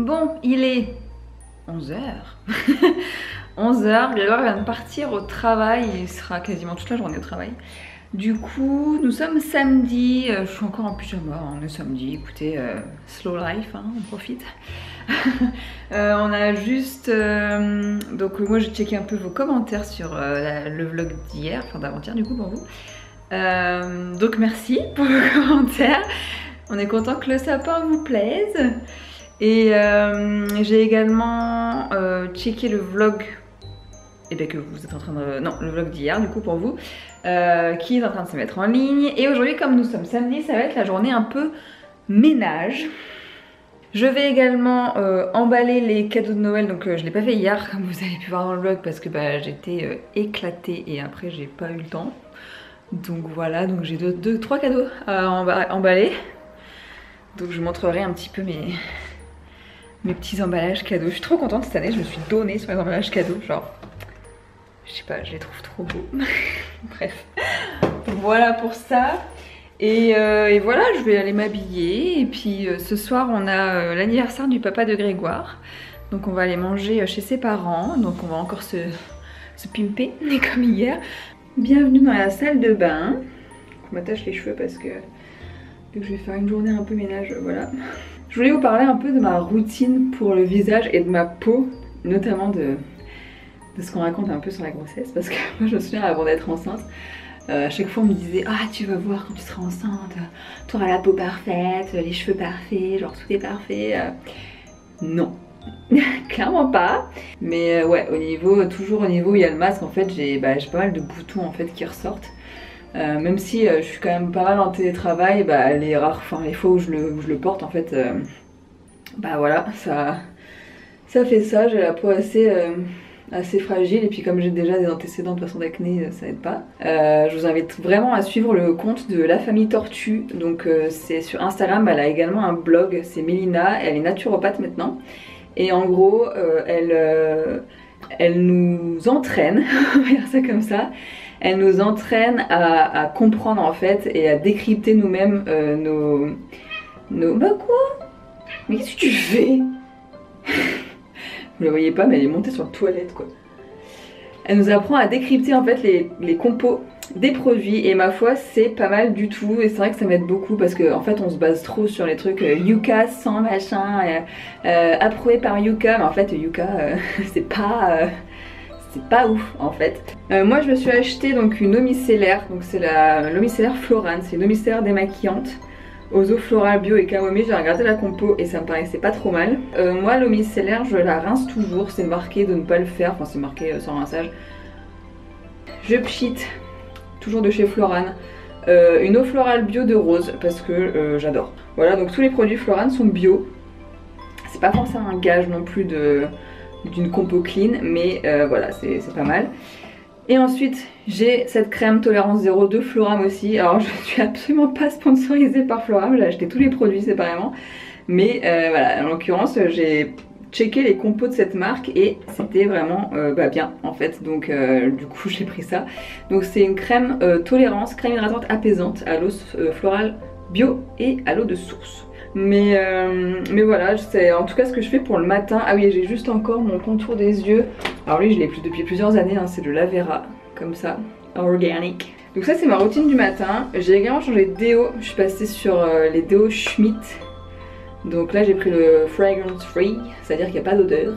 Bon, il est 11 h. 11 h, Grégoire vient de partir au travail, il sera quasiment toute la journée au travail. Du coup, nous sommes samedi, je suis encore en pyjama, on est samedi, écoutez, slow life, hein, on profite. On a juste... donc moi j'ai checké un peu vos commentaires sur le vlog d'hier, enfin d'avant-hier du coup pour vous. Donc merci pour vos commentaires, on est content que le sapin vous plaise. Et j'ai également checké le vlog, et bien que vous êtes en train de... Non, le vlog d'hier du coup pour vous, qui est en train de se mettre en ligne. Et aujourd'hui, comme nous sommes samedi, ça va être la journée un peu ménage. Je vais également emballer les cadeaux de Noël, donc je l'ai pas fait hier comme vous avez pu voir dans le vlog parce que j'étais éclatée et après j'ai pas eu le temps. Donc voilà, donc j'ai trois cadeaux à emballer. Donc je vous montrerai un petit peu mes petits emballages cadeaux. Je suis trop contente cette année, je me suis donnée sur les emballages cadeaux, genre, je sais pas, je les trouve trop beaux. Bref, voilà pour ça. Et voilà, je vais aller m'habiller. Et puis ce soir, on a l'anniversaire du papa de Grégoire. Donc on va aller manger chez ses parents. Donc on va encore se pimper, comme hier. Bienvenue dans la salle de bain. Je m'attache les cheveux parce que vu que je vais faire une journée un peu ménage, voilà. Je voulais vous parler un peu de ma routine pour le visage et de ma peau, notamment de ce qu'on raconte un peu sur la grossesse, parce que moi je me souviens avant d'être enceinte, à chaque fois on me disait ah tu vas voir quand tu seras enceinte, tu auras la peau parfaite, les cheveux parfaits, genre tout est parfait. Non, clairement pas. Mais ouais, toujours au niveau où il y a le masque, en fait j'ai pas mal de boutons en fait qui ressortent. Même si je suis quand même pas mal en télétravail, les fois où je le porte en fait, voilà, ça fait ça, j'ai la peau assez fragile et puis comme j'ai déjà des antécédents de façon d'acné, ça aide pas. Je vous invite vraiment à suivre le compte de La Famille Tortue, donc c'est sur Instagram, elle a également un blog, c'est Mélina, elle est naturopathe maintenant et en gros elle nous entraîne, on va dire ça comme ça. Elle nous entraîne à comprendre en fait et à décrypter nous-mêmes nos... Bah quoi? Mais qu'est-ce que tu fais? Vous la voyez pas mais elle est montée sur la toilette quoi. Elle nous apprend à décrypter en fait les compos des produits et ma foi c'est pas mal du tout et c'est vrai que ça m'aide beaucoup parce qu'en en fait on se base trop sur les trucs Yuka sans machin, approuvé par Yuka, mais en fait Yuka c'est pas ouf en fait. Moi je me suis acheté donc une eau micellaire, donc c'est l'eau micellaire Florane, c'est une eau micellaire démaquillante aux eaux florales bio et camomille. J'ai regardé la compo et ça me paraissait pas trop mal. Moi l'eau micellaire je la rince toujours, c'est marqué de ne pas le faire, enfin c'est marqué sans rinçage. Je pchit, toujours de chez Florane, une eau florale bio de rose parce que j'adore. Voilà, donc tous les produits Florane sont bio. C'est pas forcément un gage non plus d'une compo clean, mais voilà, c'est pas mal. Et ensuite j'ai cette crème tolérance 0 de Floram aussi. Alors je suis absolument pas sponsorisée par Floram, j'ai acheté tous les produits séparément, mais voilà, en l'occurrence j'ai checké les compos de cette marque et c'était vraiment bien en fait, donc du coup j'ai pris ça. Donc c'est une crème tolérance, crème hydratante apaisante à l'eau florale bio et à l'eau de source. Mais voilà, c'est en tout cas ce que je fais pour le matin. Ah oui, j'ai juste encore mon contour des yeux. Alors lui je l'ai plus depuis plusieurs années, hein, c'est de l'Avera, comme ça, organique. Donc ça c'est ma routine du matin. J'ai également changé de déo, je suis passée sur les déos Schmitt. Donc là j'ai pris le fragrance free, c'est à dire qu'il n'y a pas d'odeur.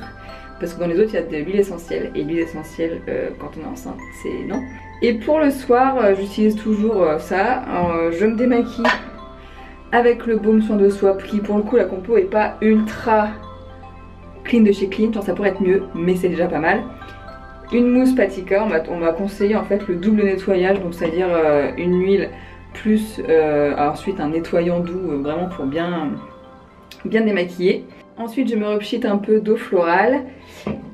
Parce que dans les autres il y a de l'huile essentielle. Et l'huile essentielle quand on est enceinte c'est non. Et pour le soir j'utilise toujours ça, je me démaquille avec le baume soin de soie qui pour le coup la compo est pas ultra clean de chez Clean, genre ça pourrait être mieux mais c'est déjà pas mal. Une mousse Patika, on m'a conseillé en fait le double nettoyage, donc c'est à dire une huile plus ensuite un nettoyant doux vraiment pour bien démaquiller. Ensuite je me repchite un peu d'eau florale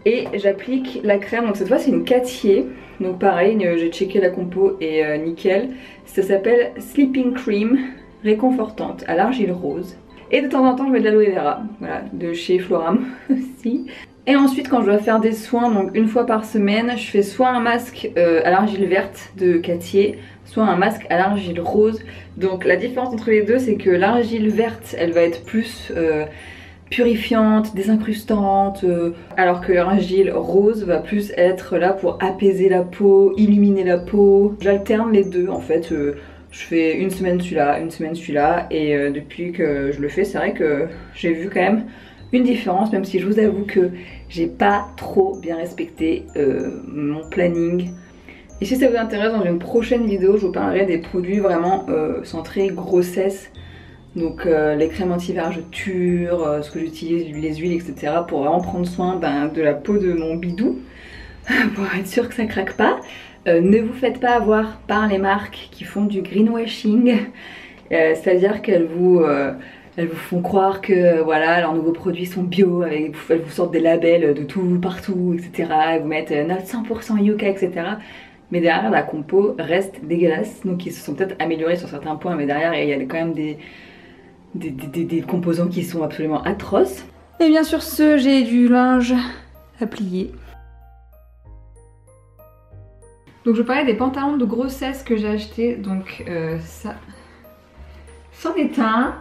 et j'applique la crème, donc cette fois c'est une Cattier, donc pareil j'ai checké la compo et nickel. Ça s'appelle Sleeping Cream réconfortante à l'argile rose. Et de temps en temps je mets de l'aloe vera, voilà, de chez Floram aussi. Et ensuite quand je dois faire des soins, donc une fois par semaine, je fais soit un masque à l'argile verte de Cattier, soit un masque à l'argile rose. Donc la différence entre les deux c'est que l'argile verte elle va être plus purifiante, désincrustante, alors que un gel rose va plus être là pour apaiser la peau, illuminer la peau. J'alterne les deux en fait, je fais une semaine celui-là, une semaine celui-là, et depuis que je le fais, c'est vrai que j'ai vu quand même une différence, même si je vous avoue que j'ai pas trop bien respecté mon planning. Et si ça vous intéresse, dans une prochaine vidéo, je vous parlerai des produits vraiment centrés grossesse. Donc les crèmes anti-vergeture, ce que j'utilise, les huiles, etc. pour vraiment prendre soin de la peau de mon bidou, pour être sûr que ça craque pas. Ne vous faites pas avoir par les marques qui font du greenwashing, c'est-à-dire qu'elles vous font croire que voilà, leurs nouveaux produits sont bio, elles vous sortent des labels de tout, partout, etc. Elles vous mettent note 100% Yucca, etc. Mais derrière, la compo reste dégueulasse. Donc ils se sont peut-être améliorés sur certains points, mais derrière, il y a quand même des composants qui sont absolument atroces. Et bien sur ce, j'ai du linge à plier. Donc je parlais des pantalons de grossesse que j'ai achetés. Donc ça c'en est un.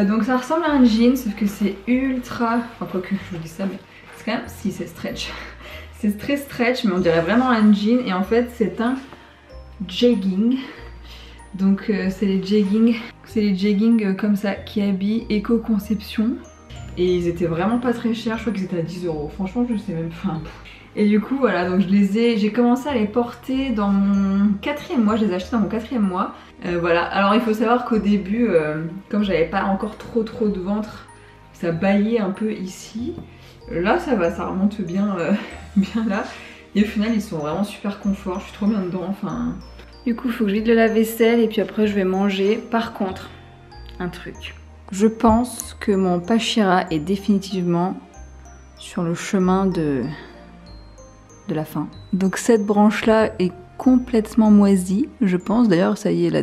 Donc ça ressemble à un jean, sauf que c'est ultra... Enfin quoi que je vous dis ça, mais c'est quand même... Si, c'est stretch. C'est très stretch, mais on dirait vraiment un jean. Et en fait, c'est un jegging. Donc c'est les jeggings comme ça qui habillent éco-conception. Et ils étaient vraiment pas très chers, je crois qu'ils étaient à 10 €. Franchement, je sais même pas. Et du coup, voilà, donc j'ai commencé à les porter dans mon 4e mois. Je les ai achetés dans mon 4e mois. Voilà, alors il faut savoir qu'au début, comme j'avais pas encore trop de ventre, ça baillait un peu ici. Là, ça va, ça remonte bien, bien là. Et au final, ils sont vraiment super confort. Je suis trop bien dedans, enfin... Du coup, il faut que je vide le lave-vaisselle et puis après, je vais manger. Par contre, un truc. Je pense que mon Pachira est définitivement sur le chemin de la fin. Donc cette branche-là est complètement moisie, je pense. D'ailleurs, ça y est, la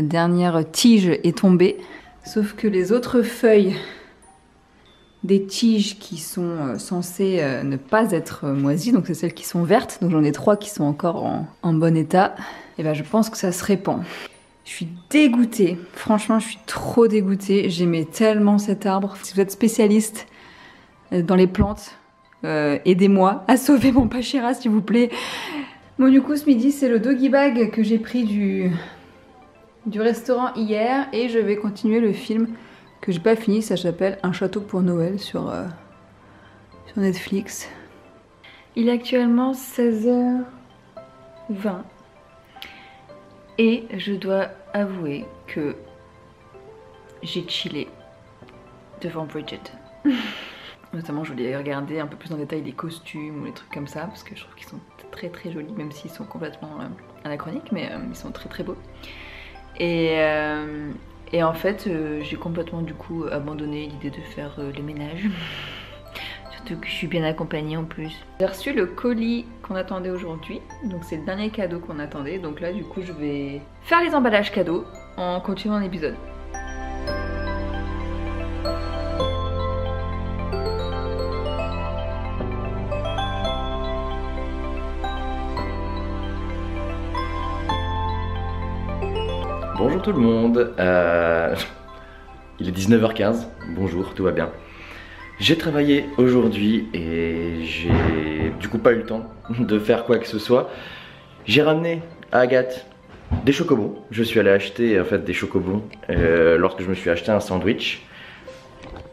dernière tige est tombée. Sauf que les autres feuilles des tiges qui sont censées ne pas être moisies, donc c'est celles qui sont vertes, donc j'en ai 3 qui sont encore en bon état, et ben je pense que ça se répand. Je suis dégoûtée, franchement je suis trop dégoûtée, j'aimais tellement cet arbre. Si vous êtes spécialiste dans les plantes, aidez-moi à sauver mon Pachira s'il vous plaît. Bon du coup ce midi c'est le doggy bag que j'ai pris du restaurant hier, et je vais continuer le film que j'ai pas fini, ça s'appelle Un château pour Noël sur Netflix. Il est actuellement 16h20 et je dois avouer que j'ai chillé devant Bridget. Notamment je voulais regarder un peu plus en détail les costumes ou les trucs comme ça parce que je trouve qu'ils sont très jolis, même s'ils sont complètement anachroniques, mais ils sont très beaux. Et en fait, j'ai complètement du coup abandonné l'idée de faire le ménage. Surtout que je suis bien accompagnée en plus. J'ai reçu le colis qu'on attendait aujourd'hui. Donc c'est le dernier cadeau qu'on attendait. Donc là du coup je vais faire les emballages cadeaux en continuant l'épisode. Bonjour tout le monde, il est 19h15, bonjour, tout va bien. J'ai travaillé aujourd'hui et j'ai du coup pas eu le temps de faire quoi que ce soit. J'ai ramené à Agathe des chocobons. Je suis allé acheter en fait des chocobons lorsque je me suis acheté un sandwich.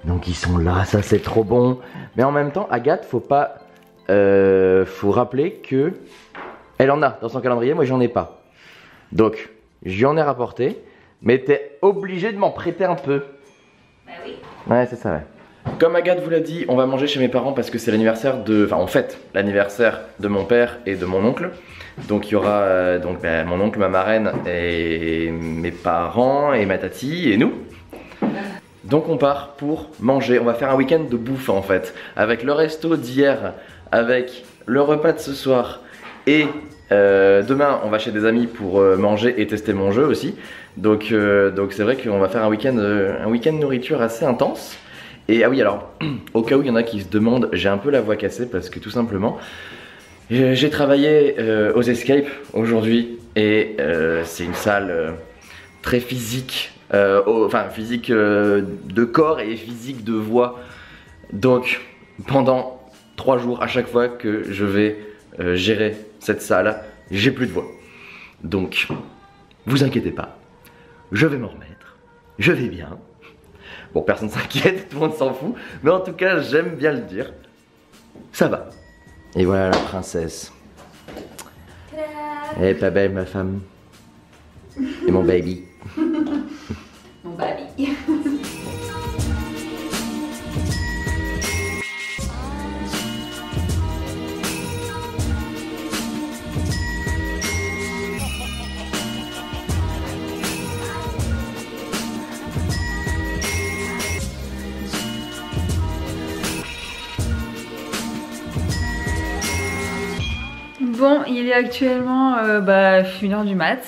Donc ils sont là, ça c'est trop bon. Mais en même temps, Agathe, faut rappeler que elle en a dans son calendrier, moi j'en ai pas. Donc je lui en ai rapporté, mais t'es obligé de m'en prêter un peu. Bah oui. Ouais, c'est ça, ouais. Comme Agathe vous l'a dit, on va manger chez mes parents parce que c'est l'anniversaire de... Enfin, on fête l'anniversaire de mon père et de mon oncle. Donc il y aura mon oncle, ma marraine et mes parents et ma tati et nous. Donc on part pour manger. On va faire un week-end de bouffe en fait. Avec le resto d'hier, avec le repas de ce soir et... demain on va chez des amis pour manger et tester mon jeu aussi. Donc c'est vrai qu'on va faire un week-end nourriture assez intense. Et ah oui, alors au cas où il y en a qui se demandent, j'ai un peu la voix cassée parce que tout simplement j'ai travaillé aux Escape aujourd'hui. Et c'est une salle très physique, enfin physique de corps et physique de voix. Donc pendant 3 jours, à chaque fois que je vais gérer cette salle, j'ai plus de voix. Donc, vous inquiétez pas, je vais m'en remettre, je vais bien. Bon, personne s'inquiète, tout le monde s'en fout, mais en tout cas, j'aime bien le dire. Ça va. Et voilà la princesse. Elle est pas belle, ma femme. Et mon baby. Mon baby. Bon, il est actuellement 1h du mat.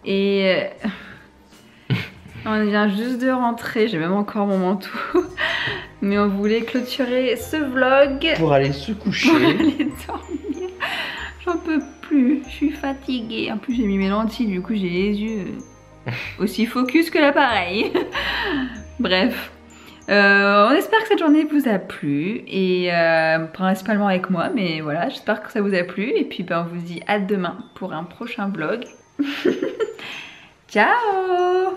Et on vient juste de rentrer, j'ai même encore mon manteau. Mais on voulait clôturer ce vlog. Pour aller se coucher. Pour aller dormir. J'en peux plus, je suis fatiguée. En plus j'ai mis mes lentilles, du coup j'ai les yeux aussi focus que l'appareil. Bref. On espère que cette journée vous a plu et principalement avec moi, mais voilà, j'espère que ça vous a plu et puis on vous dit à demain pour un prochain vlog. Ciao!